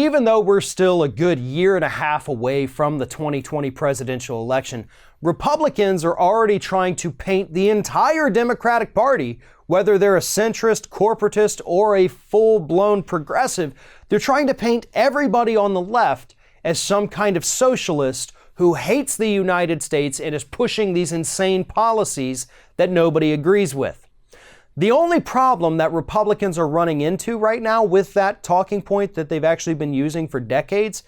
Even though we're still a good year and a half away from the 2020 presidential election, Republicans are already trying to paint the entire Democratic Party, whether they're a centrist, corporatist, or a full-blown progressive, they're trying to paint everybody on the left as some kind of socialist who hates the United States and is pushing these insane policies that nobody agrees with. The only problem that Republicans are running into right now with that talking point that they've actually been using for decades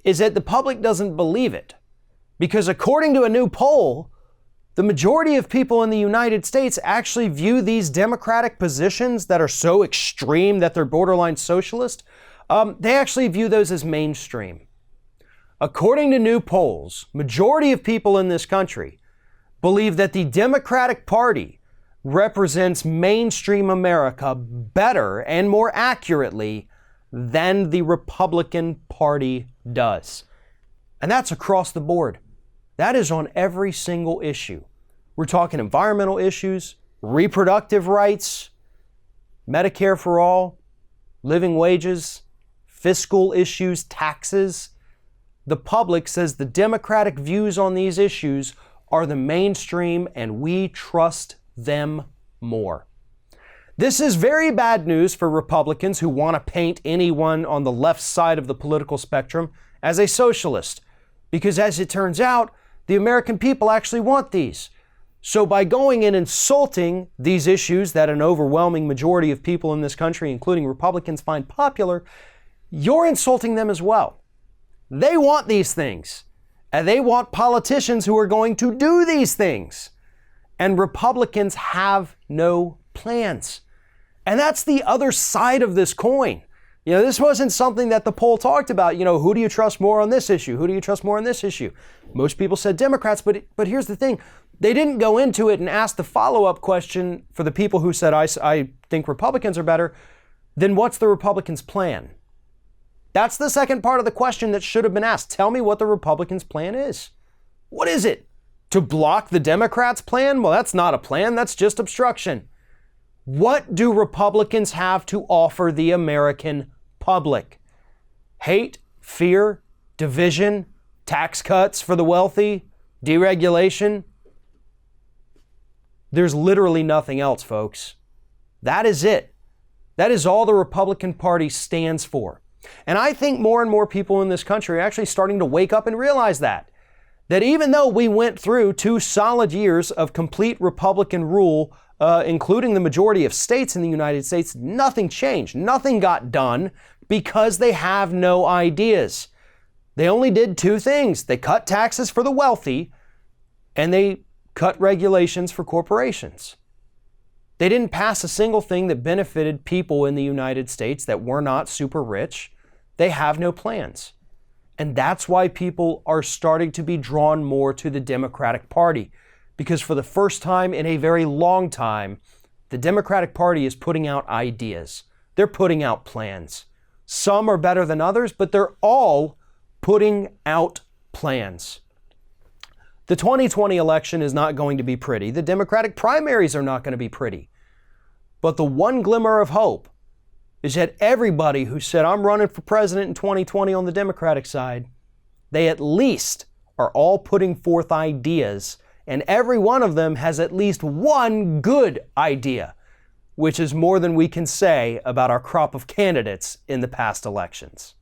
is that the public doesn't believe it. Because according to a new poll, the majority of people in the United States actually view these democratic positions that are so extreme that they're borderline socialist, they actually view those as mainstream. According to new polls, majority of people in this country believe that the Democratic Party represents mainstream America better and more accurately than the Republican Party does. And that's across the board. That is on every single issue. We're talking environmental issues, reproductive rights, Medicare for all, living wages, fiscal issues, taxes. The public says the Democratic views on these issues are the mainstream and we trust them more. This is very bad news for Republicans who want to paint anyone on the left side of the political spectrum as a socialist, because as it turns out, the American people actually want these. So by going and insulting these issues that an overwhelming majority of people in this country, including Republicans, find popular, you're insulting them as well. They want these things, and they want politicians who are going to do these things. And Republicans have no plans. And that's the other side of this coin. This wasn't something that the poll talked about. Who do you trust more on this issue? Who do you trust more on this issue? Most people said Democrats, but here's the thing. They didn't go into it and ask the follow-up question for the people who said, I think Republicans are better. Then what's the Republicans' plan? That's the second part of the question that should have been asked. Tell me what the Republicans' plan is. What is it? To block the Democrats' plan? Well, that's not a plan. That's just obstruction. What do Republicans have to offer the American public? Hate, fear, division, tax cuts for the wealthy, deregulation? There's literally nothing else, folks. That is it. That is all the Republican Party stands for. And I think more and more people in this country are actually starting to wake up and realize that even though we went through 2 solid years of complete Republican rule, including the majority of states in the United States, nothing changed. Nothing got done because they have no ideas. They only did 2 things. They cut taxes for the wealthy and they cut regulations for corporations. They didn't pass a single thing that benefited people in the United States that were not super rich. They have no plans. And that's why people are starting to be drawn more to the Democratic Party. Because for the first time in a very long time, the Democratic Party is putting out ideas. They're putting out plans. Some are better than others, but they're all putting out plans. The 2020 election is not going to be pretty. The Democratic primaries are not going to be pretty. But the one glimmer of hope is that everybody who said, I'm running for president in 2020 on the Democratic side, they at least are all putting forth ideas, and every one of them has at least one good idea, which is more than we can say about our crop of candidates in the past elections.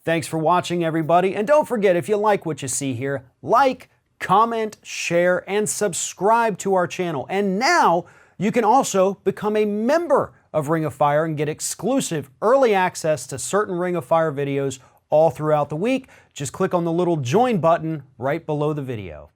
Thanks for watching, everybody, and don't forget, if you like what you see here, like, comment, share, and subscribe to our channel. And now you can also become a member of Ring of Fire and get exclusive early access to certain Ring of Fire videos all throughout the week. Just click on the little join button right below the video.